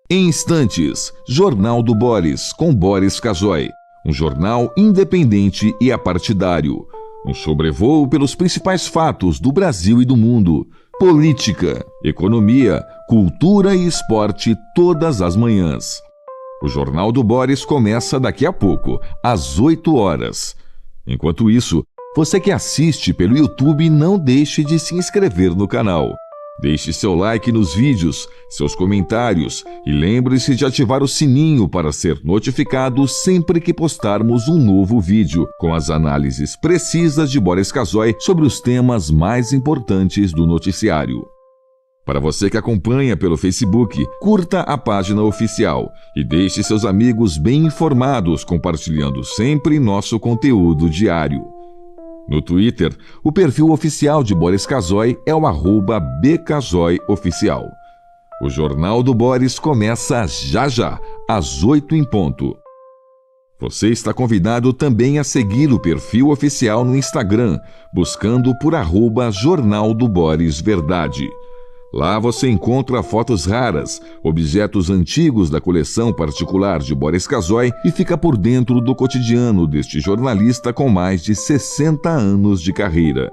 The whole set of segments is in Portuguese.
Em instantes, Jornal do Boris, com Boris Casoy. Um jornal independente e apartidário. Um sobrevoo pelos principais fatos do Brasil e do mundo. Política, economia, cultura e esporte todas as manhãs. O Jornal do Boris começa daqui a pouco, às 8 horas. Enquanto isso, você que assiste pelo YouTube, não deixe de se inscrever no canal. Deixe seu like nos vídeos, seus comentários e lembre-se de ativar o sininho para ser notificado sempre que postarmos um novo vídeo, com as análises precisas de Boris Casoy sobre os temas mais importantes do noticiário. Para você que acompanha pelo Facebook, curta a página oficial e deixe seus amigos bem informados, compartilhando sempre nosso conteúdo diário. No Twitter, o perfil oficial de Boris Casoy é o @bcasoyoficial. O Jornal do Boris começa já, às 8 em ponto. Você está convidado também a seguir o perfil oficial no Instagram, buscando por @Jornal do Boris Verdade. Lá você encontra fotos raras, objetos antigos da coleção particular de Boris Casoy e fica por dentro do cotidiano deste jornalista com mais de 60 anos de carreira.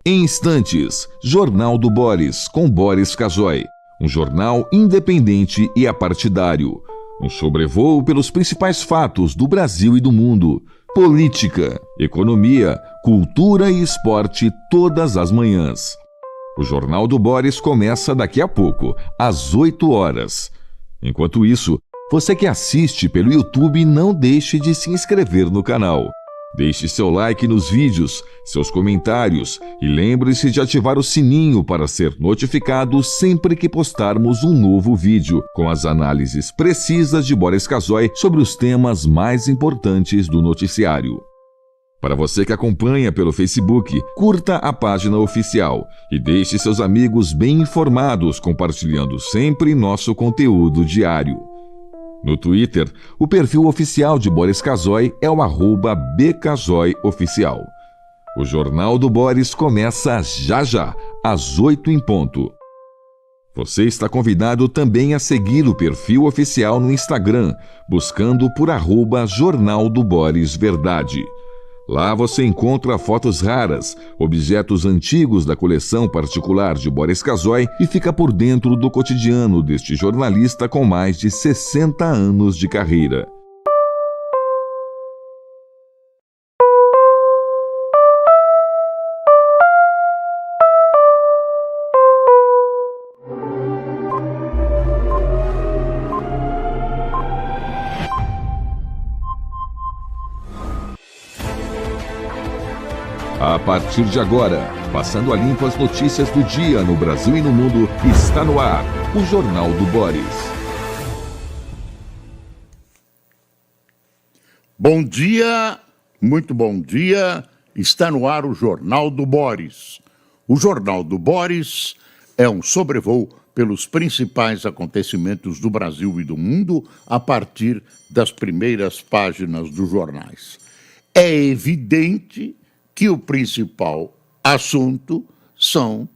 Em instantes, Jornal do Boris, com Boris Casoy. Um jornal independente e apartidário. Um sobrevoo pelos principais fatos do Brasil e do mundo. Política, economia, cultura e esporte todas as manhãs. O Jornal do Boris começa daqui a pouco, às 8 horas. Enquanto isso, você que assiste pelo YouTube, não deixe de se inscrever no canal. Deixe seu like nos vídeos, seus comentários e lembre-se de ativar o sininho para ser notificado sempre que postarmos um novo vídeo, com as análises precisas de Boris Casoy sobre os temas mais importantes do noticiário. Para você que acompanha pelo Facebook, curta a página oficial e deixe seus amigos bem informados, compartilhando sempre nosso conteúdo diário. No Twitter, o perfil oficial de Boris Casoy é o @bcasoyoficial. O Jornal do Boris começa já, às 8 em ponto. Você está convidado também a seguir o perfil oficial no Instagram, buscando por @Jornal do Boris Verdade. Lá você encontra fotos raras, objetos antigos da coleção particular de Boris Casoy e fica por dentro do cotidiano deste jornalista com mais de 60 anos de carreira. A partir de agora, passando a limpo as notícias do dia no Brasil e no mundo, está no ar o Jornal do Boris. Bom dia, muito bom dia, está no ar o Jornal do Boris. O Jornal do Boris é um sobrevoo pelos principais acontecimentos do Brasil e do mundo a partir das primeiras páginas dos jornais. É evidente que o principal assunto são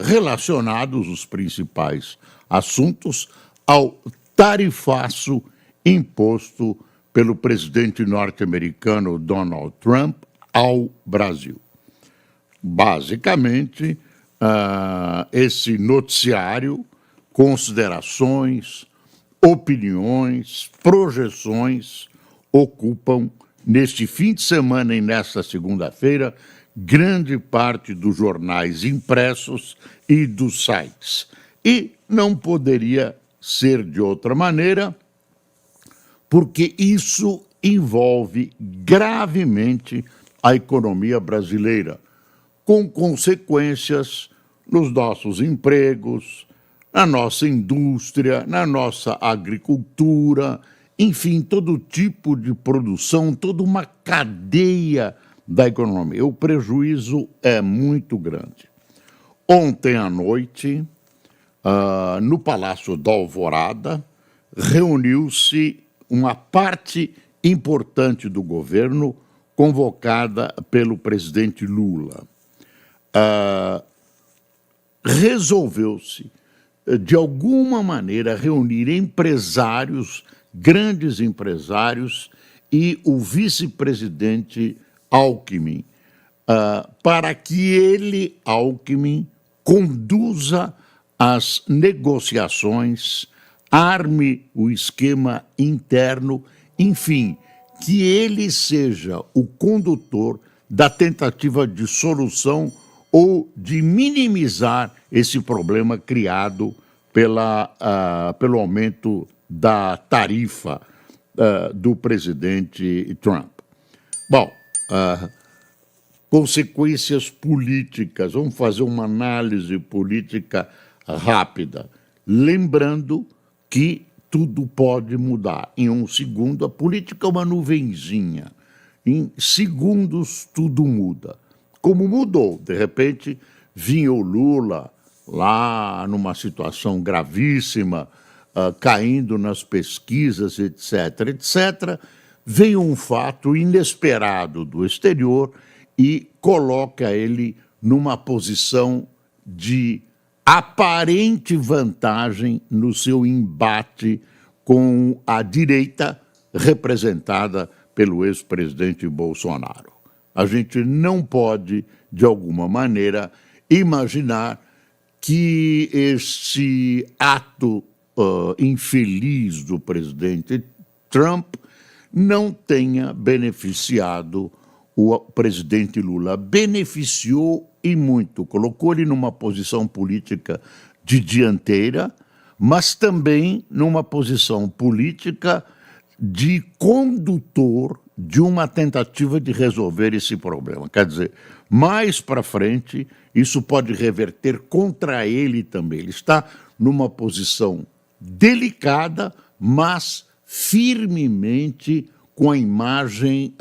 relacionados, os principais assuntos, ao tarifaço imposto pelo presidente norte-americano Donald Trump ao Brasil. Basicamente, esse noticiário, considerações, opiniões, projeções, ocupam neste fim de semana e nesta segunda-feira, grande parte dos jornais impressos e dos sites. E não poderia ser de outra maneira, porque isso envolve gravemente a economia brasileira, com consequências nos nossos empregos, na nossa indústria, na nossa agricultura, enfim, todo tipo de produção, toda uma cadeia da economia. O prejuízo é muito grande. Ontem à noite, no Palácio da Alvorada, reuniu-se uma parte importante do governo convocada pelo presidente Lula. Resolveu-se, de alguma maneira, reunir empresários, grandes empresários, e o vice-presidente Alckmin, para que ele, Alckmin, conduza as negociações, arme o esquema interno, enfim, que ele seja o condutor da tentativa de solução ou de minimizar esse problema criado pelo aumento da tarifa do presidente Trump. Bom, consequências políticas, vamos fazer uma análise política rápida, lembrando que tudo pode mudar. Em um segundo, a política é uma nuvenzinha. Em segundos, tudo muda. Como mudou? De repente, vinha o Lula lá numa situação gravíssima, caindo nas pesquisas, etc., etc., veio um fato inesperado do exterior e coloca ele numa posição de aparente vantagem no seu embate com a direita representada pelo ex-presidente Bolsonaro. A gente não pode, de alguma maneira, imaginar que esse ato infeliz do presidente Trump não tenha beneficiado o presidente Lula. Beneficiou e muito, colocou ele numa posição política de dianteira, mas também numa posição política de condutor de uma tentativa de resolver esse problema. Quer dizer, mais para frente, isso pode reverter contra ele também. Ele está numa posição delicada, mas firmemente com a imagem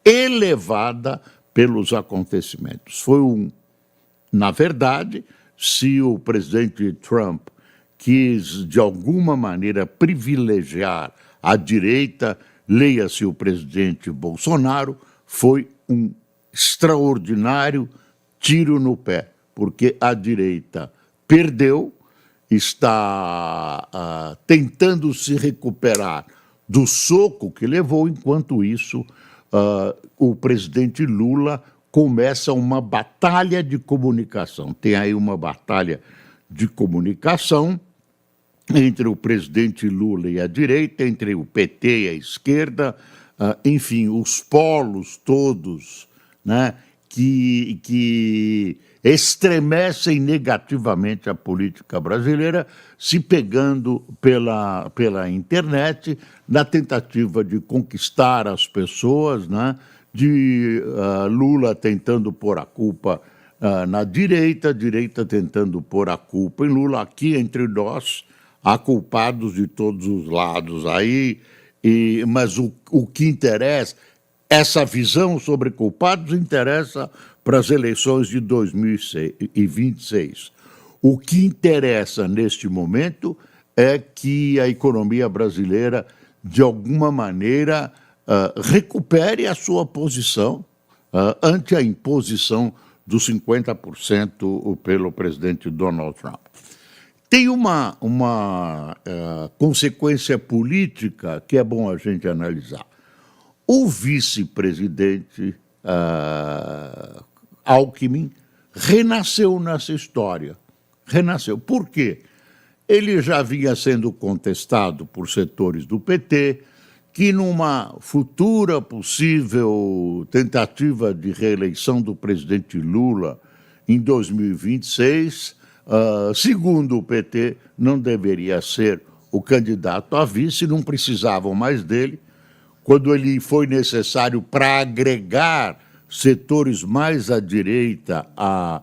elevada pelos acontecimentos. Na verdade, se o presidente Trump quis, de alguma maneira, privilegiar a direita, leia-se o presidente Bolsonaro, foi um extraordinário tiro no pé, porque a direita perdeu, está tentando se recuperar do soco que levou, enquanto isso, o presidente Lula começa uma batalha de comunicação. Tem aí uma batalha de comunicação entre o presidente Lula e a direita, entre o PT e a esquerda, enfim, os polos todos, né, que estremecem negativamente a política brasileira, se pegando pela internet, na tentativa de conquistar as pessoas, né, de Lula tentando pôr a culpa na direita, a direita tentando pôr a culpa em Lula. Aqui, entre nós, há culpados de todos os lados aí, mas o que interessa, essa visão sobre culpados interessa para as eleições de 2026. O que interessa neste momento é que a economia brasileira, de alguma maneira, recupere a sua posição ante a imposição dos 50% pelo presidente Donald Trump. Tem uma consequência política que é bom a gente analisar. O vice-presidente Alckmin renasceu nessa história. Renasceu. Por quê? Ele já vinha sendo contestado por setores do PT, que numa futura possível tentativa de reeleição do presidente Lula em 2026, segundo o PT, não deveria ser o candidato a vice, não precisavam mais dele. Quando ele foi necessário para agregar setores mais à direita à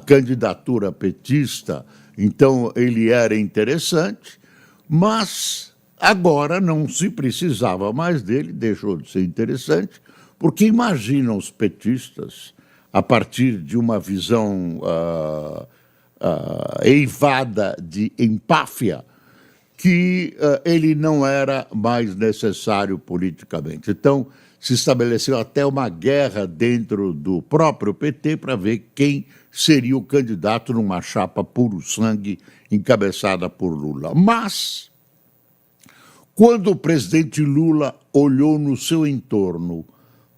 candidatura petista, então ele era interessante, mas agora não se precisava mais dele, deixou de ser interessante, Porque imaginam os petistas, a partir de uma visão eivada de empáfia, que ele não era mais necessário politicamente. Então, se estabeleceu até uma guerra dentro do próprio PT para ver quem seria o candidato numa chapa puro sangue encabeçada por Lula. Mas, quando o presidente Lula olhou no seu entorno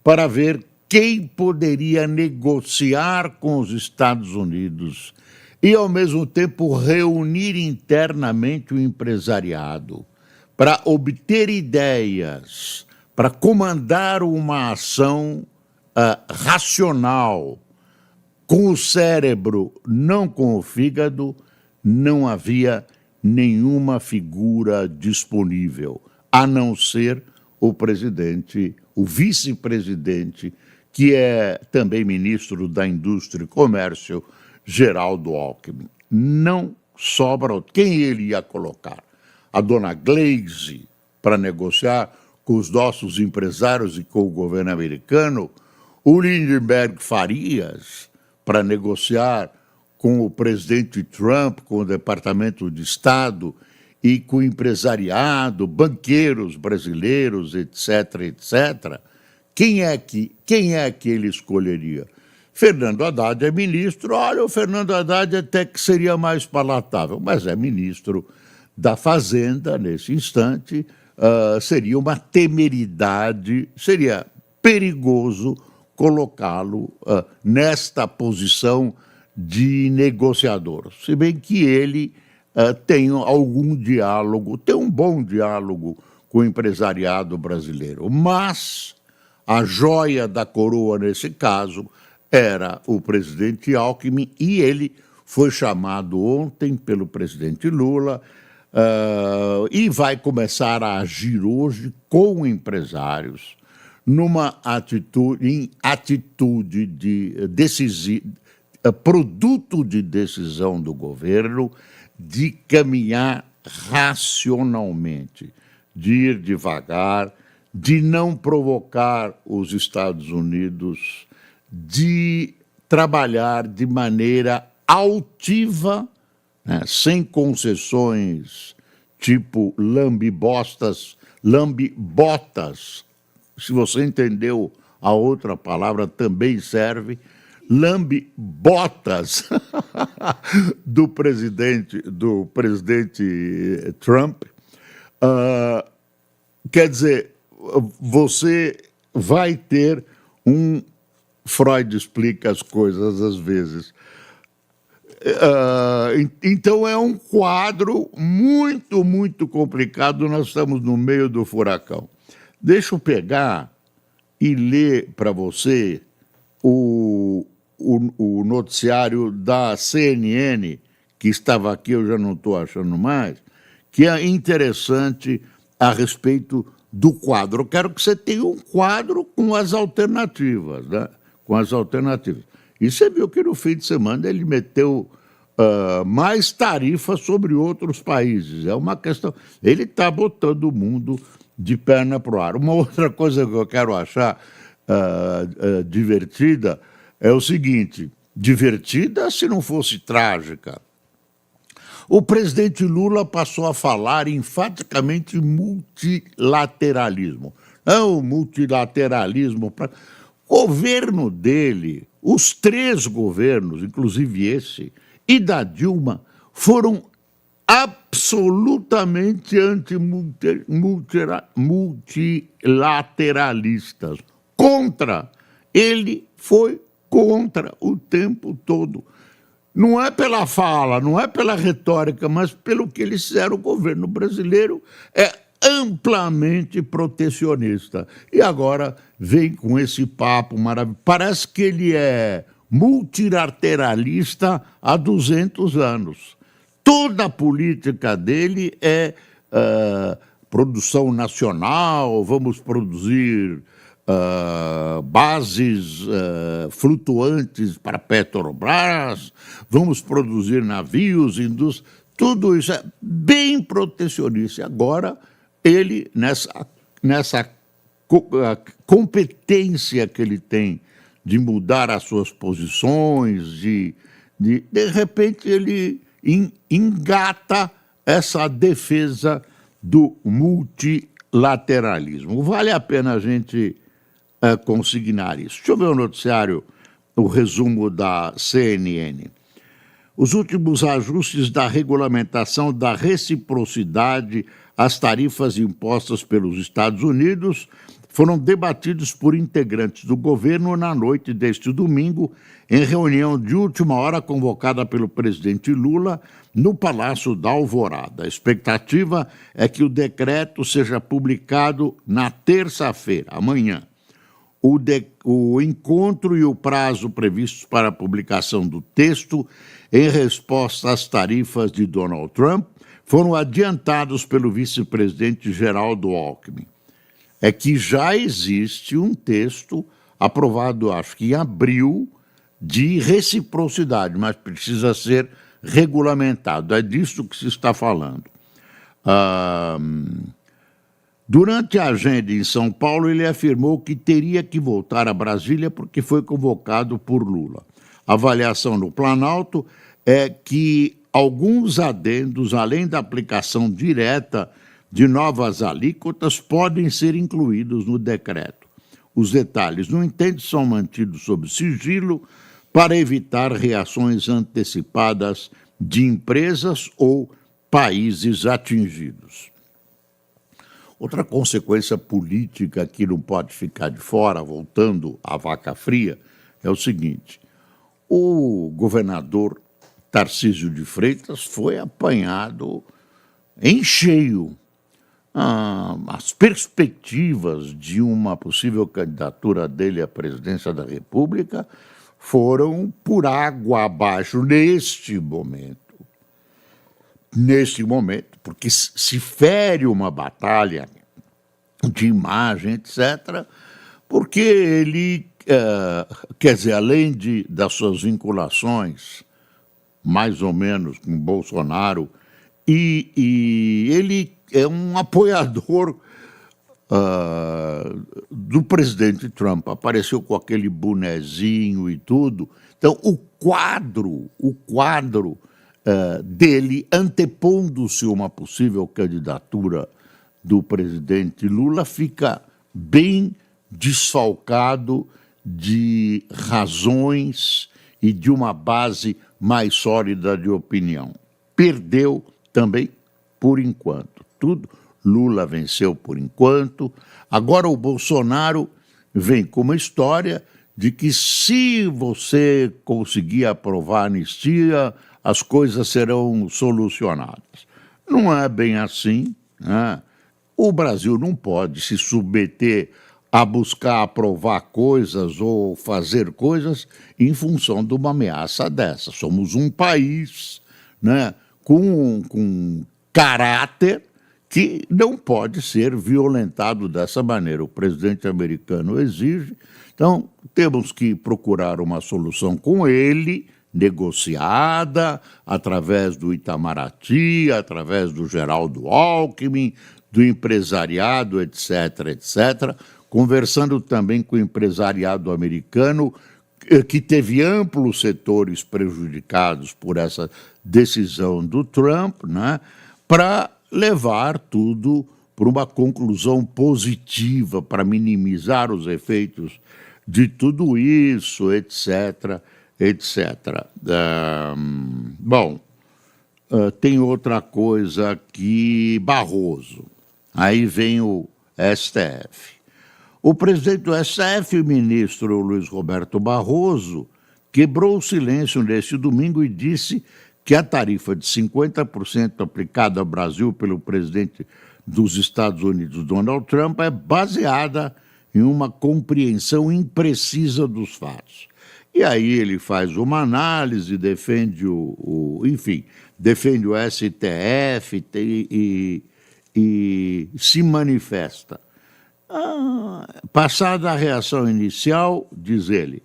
para ver quem poderia negociar com os Estados Unidos e, ao mesmo tempo, reunir internamente o empresariado para obter ideias, para comandar uma ação racional, com o cérebro, não com o fígado, não havia nenhuma figura disponível, a não ser o presidente, o vice-presidente, que é também ministro da Indústria e Comércio, Geraldo Alckmin. Não sobra quem ele ia colocar. A dona Gleisi, para negociar com os nossos empresários e com o governo americano, o Lindenberg Farias, para negociar com o presidente Trump, com o Departamento de Estado e com o empresariado, banqueiros brasileiros, etc., etc., quem é que ele escolheria? Fernando Haddad é ministro, olha, o Fernando Haddad até que seria mais palatável, mas é ministro da Fazenda nesse instante, seria uma temeridade, seria perigoso colocá-lo nesta posição de negociador, se bem que ele tem algum diálogo, tem um bom diálogo com o empresariado brasileiro, mas a joia da coroa nesse caso era o presidente Alckmin e ele foi chamado ontem pelo presidente Lula e vai começar a agir hoje com empresários numa atitude produto de decisão do governo de caminhar racionalmente, de ir devagar, de não provocar os Estados Unidos, de trabalhar de maneira altiva, né, sem concessões, tipo lambe-botas. Se você entendeu a outra palavra, também serve. Lambe-botas do presidente Trump. Quer dizer, você vai ter Freud explica as coisas às vezes. Então é um quadro muito, muito complicado, nós estamos no meio do furacão. Deixa eu pegar e ler para você o noticiário da CNN, que estava aqui, eu já não estou achando mais, que é interessante a respeito do quadro. Eu quero que você tenha um quadro com as alternativas, né? Com as alternativas. E você viu que no fim de semana ele meteu mais tarifas sobre outros países. É uma questão... Ele está botando o mundo de perna para o ar. Uma outra coisa que eu quero achar divertida é o seguinte, divertida se não fosse trágica. O presidente Lula passou a falar enfaticamente multilateralismo. Não, multilateralismo. O governo dele, os 3 governos, inclusive esse, e da Dilma, foram absolutamente multilateralistas. Contra. Ele foi contra o tempo todo. Não é pela fala, não é pela retórica, mas pelo que eles fizeram. O governo brasileiro é amplamente protecionista. E agora vem com esse papo maravilhoso. Parece que ele é multilateralista há 200 anos. Toda a política dele é produção nacional, vamos produzir bases flutuantes para Petrobras, vamos produzir navios, indústria, tudo isso é bem protecionista. Agora, ele, nessa a competência que ele tem de mudar as suas posições, de repente ele engata essa defesa do multilateralismo. Vale a pena a gente consignar isso. Deixa eu ver o noticiário, o resumo da CNN. Os últimos ajustes da regulamentação da reciprocidade às tarifas impostas pelos Estados Unidos foram debatidos por integrantes do governo na noite deste domingo, em reunião de última hora convocada pelo presidente Lula no Palácio da Alvorada. A expectativa é que o decreto seja publicado na terça-feira, amanhã. O encontro e o prazo previstos para a publicação do texto, em resposta às tarifas de Donald Trump, foram adiantados pelo vice-presidente Geraldo Alckmin. É que já existe um texto aprovado, acho que em abril, de reciprocidade, mas precisa ser regulamentado. É disso que se está falando. Durante a agenda em São Paulo, ele afirmou que teria que voltar a Brasília porque foi convocado por Lula. A avaliação no Planalto é que alguns adendos, além da aplicação direta de novas alíquotas, podem ser incluídos no decreto. Os detalhes, no entanto, são mantidos sob sigilo para evitar reações antecipadas de empresas ou países atingidos. Outra consequência política que não pode ficar de fora, voltando à vaca fria, é o seguinte: o governador Tarcísio de Freitas foi apanhado em cheio. As perspectivas de uma possível candidatura dele à presidência da República foram por água abaixo neste momento. Neste momento, porque se fere uma batalha de imagem, etc., porque ele, quer dizer, além das suas vinculações, mais ou menos, com Bolsonaro, e ele é um apoiador do presidente Trump, apareceu com aquele bonezinho e tudo. Então, o quadro dele, antepondo-se uma possível candidatura do presidente Lula, fica bem desfalcado de razões e de uma base mais sólida de opinião. Perdeu também por enquanto. Lula venceu por enquanto. Agora o Bolsonaro vem com uma história de que se você conseguir aprovar a anistia, as coisas serão solucionadas. Não é bem assim, né? O Brasil não pode se submeter a buscar aprovar coisas ou fazer coisas em função de uma ameaça dessa. Somos um país, né, com caráter que não pode ser violentado dessa maneira. O presidente americano exige. Então, temos que procurar uma solução com ele, negociada, através do Itamaraty, através do Geraldo Alckmin, do empresariado, etc., etc., conversando também com o empresariado americano, que teve amplos setores prejudicados por essa decisão do Trump, né, para levar tudo para uma conclusão positiva, para minimizar os efeitos de tudo isso, etc., etc. Tem outra coisa aqui, Barroso. Aí vem o STF. O presidente do STF, o ministro Luiz Roberto Barroso, quebrou o silêncio neste domingo e disse que a tarifa de 50% aplicada ao Brasil pelo presidente dos Estados Unidos, Donald Trump, é baseada em uma compreensão imprecisa dos fatos. E aí ele faz uma análise, defende defende o STF e se manifesta. Passada a reação inicial, diz ele,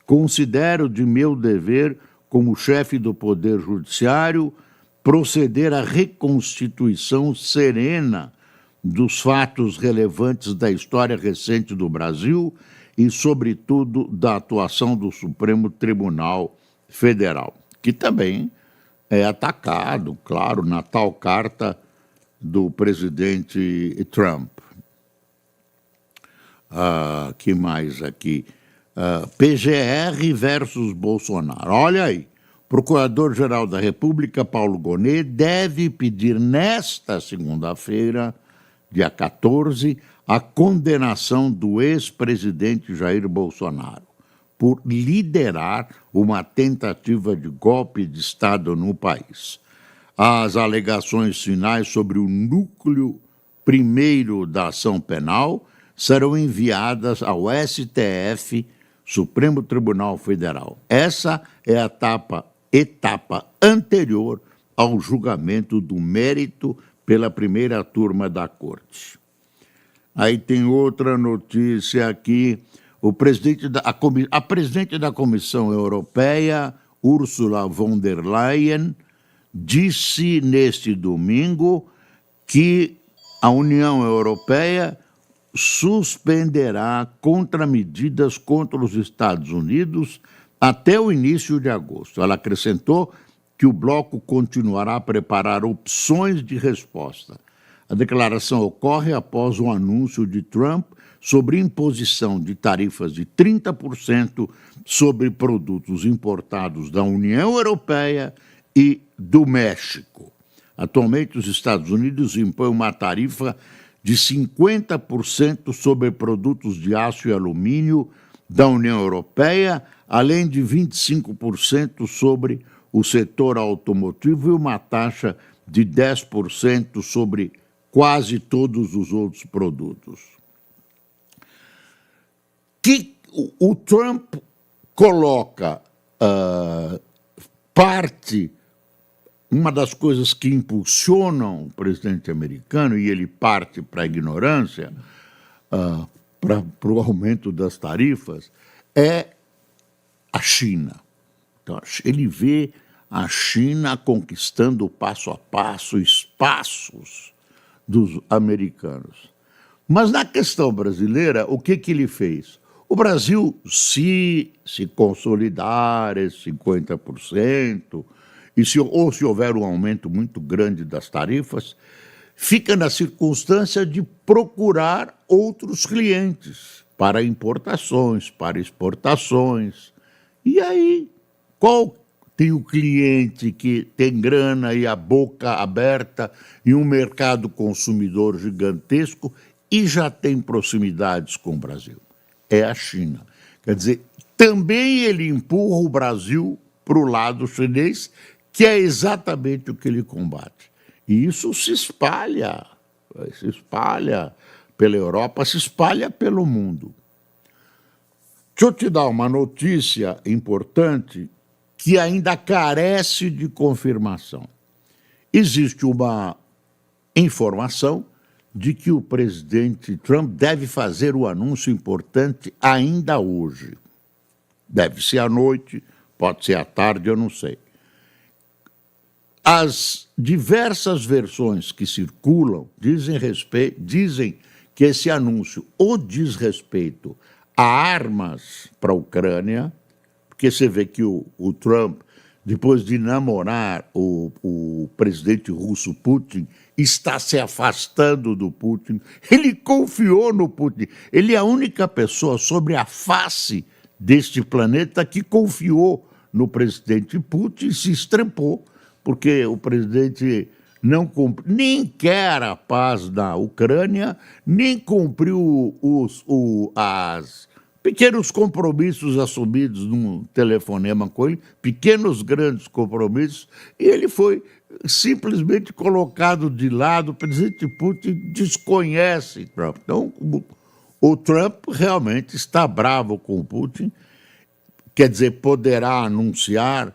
considero de meu dever, como chefe do Poder Judiciário, proceder à reconstituição serena dos fatos relevantes da história recente do Brasil e, sobretudo, da atuação do Supremo Tribunal Federal, que também é atacado, claro, na tal carta do presidente Trump. Que mais aqui? PGR versus Bolsonaro. Olha aí. Procurador-Geral da República, Paulo Gonet, deve pedir nesta segunda-feira, dia 14, a condenação do ex-presidente Jair Bolsonaro por liderar uma tentativa de golpe de Estado no país. As alegações finais sobre o núcleo primeiro da ação penal serão enviadas ao STF, Supremo Tribunal Federal. Essa é a etapa anterior ao julgamento do mérito pela primeira turma da Corte. Aí tem outra notícia aqui. A presidente da Comissão Europeia, Ursula von der Leyen, disse neste domingo que a União Europeia suspenderá contramedidas contra os Estados Unidos até o início de agosto. Ela acrescentou que o bloco continuará a preparar opções de resposta. A declaração ocorre após o anúncio de Trump sobre imposição de tarifas de 30% sobre produtos importados da União Europeia e do México. Atualmente, os Estados Unidos impõem uma tarifa de 50% sobre produtos de aço e alumínio da União Europeia, além de 25% sobre o setor automotivo e uma taxa de 10% sobre quase todos os outros produtos. Que o Trump coloca uma das coisas que impulsionam o presidente americano, e ele parte para a ignorância, para o aumento das tarifas, é a China. Então, ele vê a China conquistando passo a passo espaços dos americanos. Mas na questão brasileira, o que ele fez? O Brasil, se consolidar esse 50%, ou se houver um aumento muito grande das tarifas, fica na circunstância de procurar outros clientes para importações, para exportações. E aí, qual tem o cliente que tem grana e a boca aberta e um mercado consumidor gigantesco e já tem proximidades com o Brasil? É a China. Quer dizer, também ele empurra o Brasil para o lado chinês, que é exatamente o que ele combate. E isso se espalha pela Europa, se espalha pelo mundo. Deixa eu te dar uma notícia importante que ainda carece de confirmação. Existe uma informação de que o presidente Trump deve fazer o anúncio importante ainda hoje. Deve ser à noite, pode ser à tarde, eu não sei. As diversas versões que circulam dizem que esse anúncio ou diz respeito a armas para a Ucrânia, porque você vê que o Trump, depois de namorar o presidente russo Putin, está se afastando do Putin. Ele confiou no Putin. Ele é a única pessoa sobre a face deste planeta que confiou no presidente Putin e se estrepou, porque o presidente nem quer a paz na Ucrânia, nem cumpriu os pequenos compromissos assumidos num telefonema com ele, pequenos, grandes compromissos, e ele foi simplesmente colocado de lado. O presidente Putin desconhece Trump. Então, o Trump realmente está bravo com o Putin, quer dizer, poderá anunciar,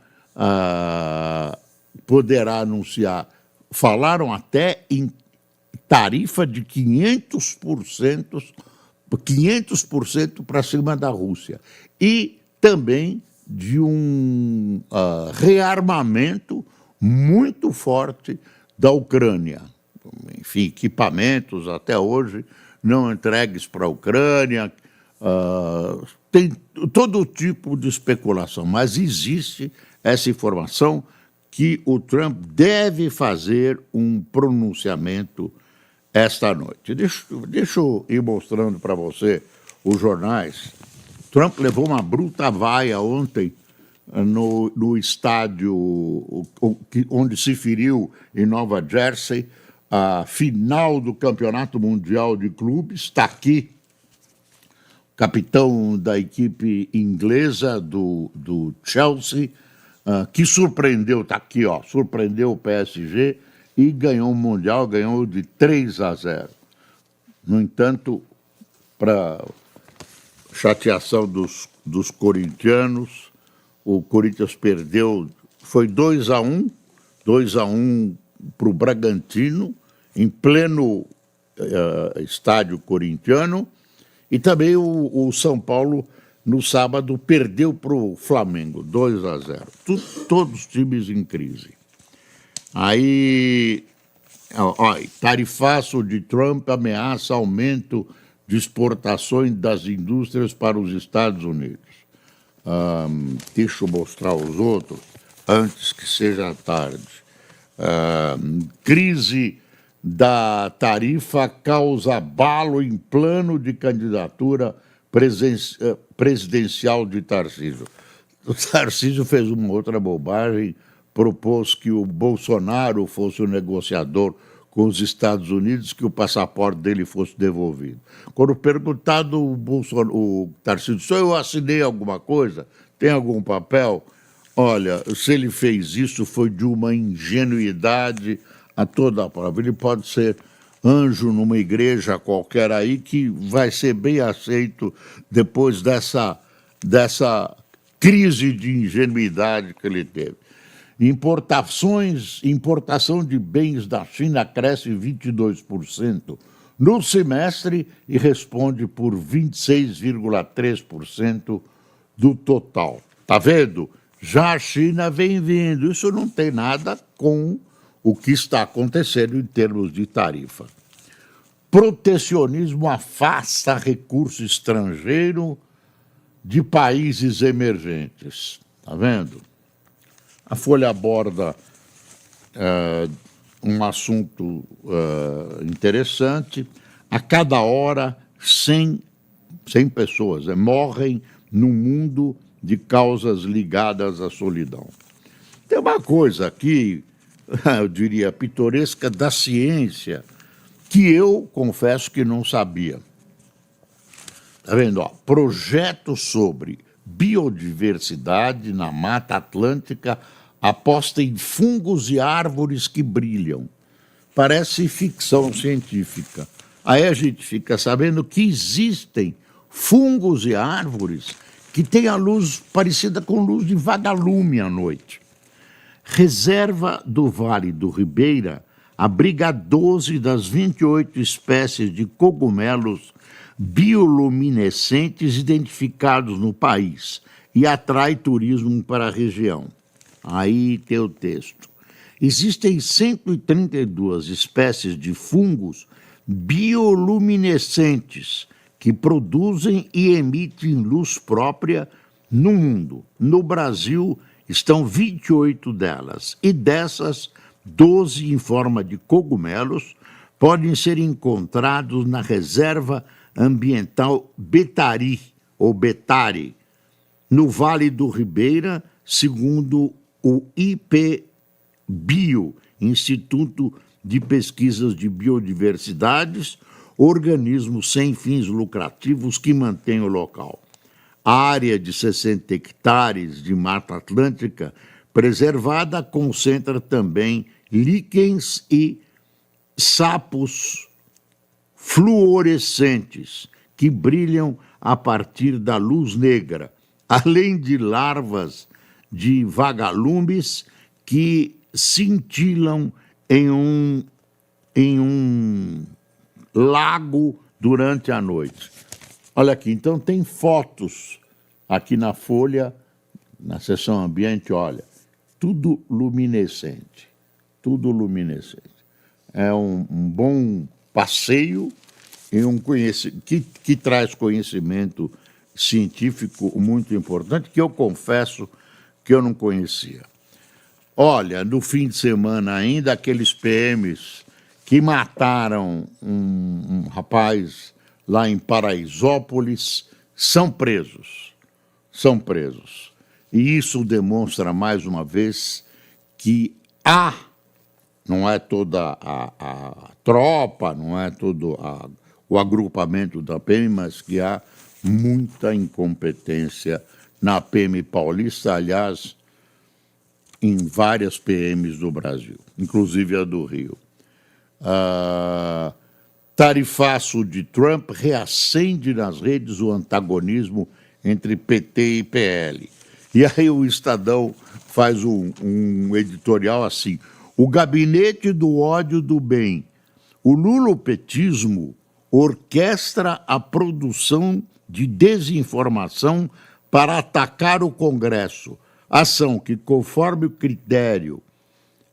falaram até em tarifa de 500% para cima da Rússia, e também de um rearmamento muito forte da Ucrânia. enfim, equipamentos até hoje não entregues para a Ucrânia. Tem todo tipo de especulação, mas existe essa informação que o Trump deve fazer um pronunciamento esta noite. Deixa eu ir mostrando para você os jornais. Trump levou uma bruta vaia ontem no estádio onde se feriu em Nova Jersey a final do Campeonato Mundial de Clubes. Está aqui o capitão da equipe inglesa do Chelsea, que surpreendeu, está aqui, ó, surpreendeu o PSG e ganhou o Mundial, ganhou de 3-0. No entanto, para chateação dos corintianos, o Corinthians perdeu, foi 2-1 para o Bragantino, em pleno estádio corintiano, e também o São Paulo, no sábado, perdeu para o Flamengo, 2-0. Todos os times em crise. Aí, tarifaço de Trump ameaça aumento de exportações das indústrias para os Estados Unidos. Deixa eu mostrar os outros antes que seja tarde. Crise da tarifa causa abalo em plano de candidatura presidencial de Tarcísio. O Tarcísio fez uma outra bobagem, propôs que o Bolsonaro fosse o negociador com os Estados Unidos, que o passaporte dele fosse devolvido. Quando perguntado, o Tarcísio disse: eu assinei alguma coisa? Tem algum papel? Olha, se ele fez isso, foi de uma ingenuidade a toda a prova. Ele pode ser anjo numa igreja qualquer aí, que vai ser bem aceito depois dessa crise de ingenuidade que ele teve. Importação de bens da China cresce 22% no semestre e responde por 26,3% do total. Tá vendo? Já a China vem vindo. Isso não tem nada com o que está acontecendo em termos de tarifa. Protecionismo afasta recurso estrangeiro de países emergentes. Tá vendo? A Folha aborda um assunto interessante. A cada hora, 100 pessoas morrem no mundo de causas ligadas à solidão. Tem uma coisa aqui, eu diria, pitoresca da ciência, que eu confesso que não sabia. Está vendo? Ó, projeto sobre biodiversidade na Mata Atlântica aposta em fungos e árvores que brilham. Parece ficção científica. Aí a gente fica sabendo que existem fungos e árvores que têm a luz parecida com luz de vagalume à noite. Reserva do Vale do Ribeira abriga 12 das 28 espécies de cogumelos bioluminescentes identificados no país e atrai turismo para a região. Aí tem o texto. Existem 132 espécies de fungos bioluminescentes que produzem e emitem luz própria no mundo. No Brasil, estão 28 delas, e dessas, 12 em forma de cogumelos podem ser encontrados na Reserva Ambiental Betari, ou Betari, no Vale do Ribeira, segundo o IPBio, Instituto de Pesquisas de Biodiversidades, organismos sem fins lucrativos que mantém o local. A área de 60 hectares de Mata Atlântica preservada concentra também líquens e sapos fluorescentes que brilham a partir da luz negra, além de larvas de vagalumes que cintilam em um lago durante a noite. Olha aqui, então tem fotos aqui na Folha, na seção ambiente, olha, tudo luminescente, tudo luminescente. é um bom passeio e que traz conhecimento científico muito importante, que eu confesso que eu não conhecia. Olha, no fim de semana ainda, aqueles PMs que mataram um rapaz lá em Paraisópolis são presos. São presos. E isso demonstra, mais uma vez, que não é toda a tropa, não é todo o agrupamento da PM, mas que há muita incompetência na PM paulista, aliás, em várias PMs do Brasil, inclusive a do Rio. Tarifaço de Trump reacende nas redes o antagonismo entre PT e PL. E aí o Estadão faz um editorial assim: o gabinete do ódio do bem, o lulopetismo orquestra a produção de desinformação para atacar o Congresso, ação que, conforme o critério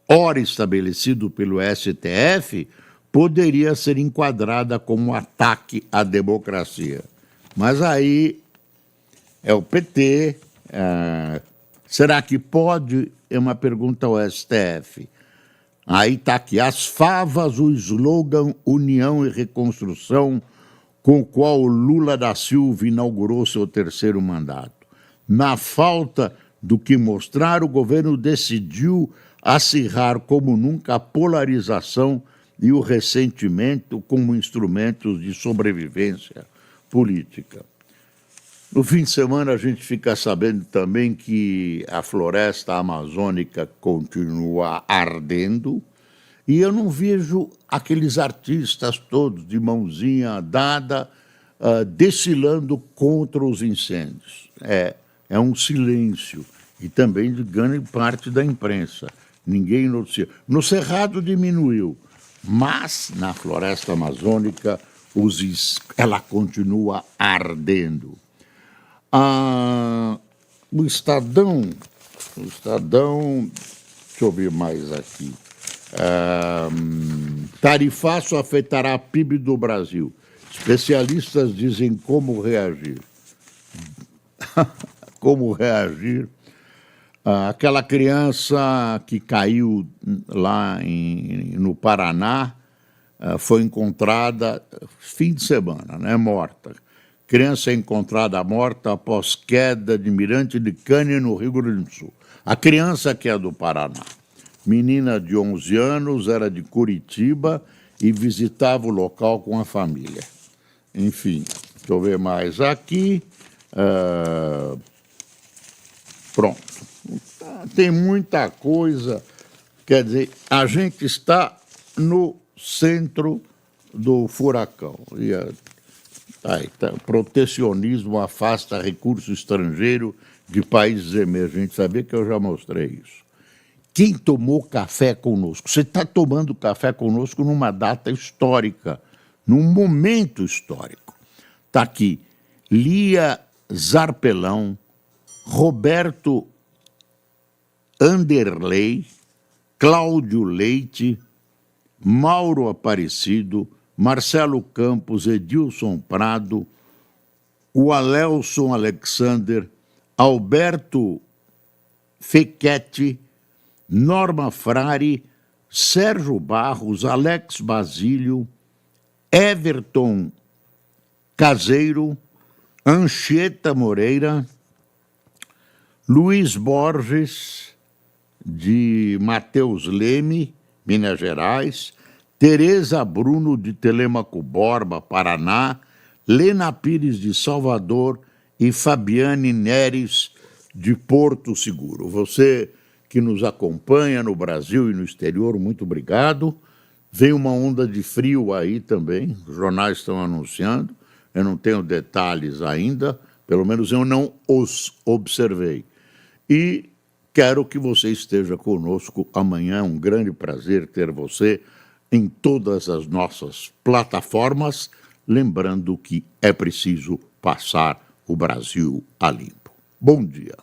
ora estabelecido pelo STF, poderia ser enquadrada como ataque à democracia. Mas aí é o PT. Será que pode? É uma pergunta ao STF. Aí está aqui: as favas, o slogan União e Reconstrução, com o qual Lula da Silva inaugurou seu terceiro mandato. Na falta do que mostrar, o governo decidiu acirrar como nunca a polarização e o ressentimento como instrumentos de sobrevivência política. No fim de semana, a gente fica sabendo também que a floresta amazônica continua ardendo e eu não vejo aqueles artistas todos de mãozinha dada desfilando contra os incêndios. É um silêncio, e também de grande parte da imprensa. Ninguém noticia. No Cerrado diminuiu, mas na floresta amazônica ela continua ardendo. O Estadão, deixa eu ver mais aqui. Tarifaço afetará a PIB do Brasil. Especialistas dizem como reagir. Como reagir? Aquela criança que caiu lá no Paraná foi encontrada fim de semana, né, morta. Criança é encontrada morta após queda de Mirante de Cânhamo, no Rio Grande do Sul. A criança que é do Paraná. Menina de 11 anos, era de Curitiba e visitava o local com a família. Enfim, deixa eu ver mais aqui. Pronto. Tem muita coisa. Quer dizer, a gente está no centro do furacão. Protecionismo afasta recurso estrangeiro de países emergentes. Sabia que eu já mostrei isso. Quem tomou café conosco? Você está tomando café conosco numa data histórica, num momento histórico. Está aqui Lia Zarpelão, Roberto Anderley, Cláudio Leite, Mauro Aparecido, Marcelo Campos, Edilson Prado, o Alelson Alexander, Alberto Fequete, Norma Frari, Sérgio Barros, Alex Basílio, Everton Caseiro, Anchieta Moreira, Luiz Borges, de Mateus Leme, Minas Gerais, Tereza Bruno, de Telêmaco Borba, Paraná, Lena Pires, de Salvador, e Fabiane Neres, de Porto Seguro. Você que nos acompanha no Brasil e no exterior, muito obrigado. Vem uma onda de frio aí também, os jornais estão anunciando, eu não tenho detalhes ainda, pelo menos eu não os observei. E quero que você esteja conosco amanhã, é um grande prazer ter você em todas as nossas plataformas, lembrando que é preciso passar o Brasil a limpo. Bom dia.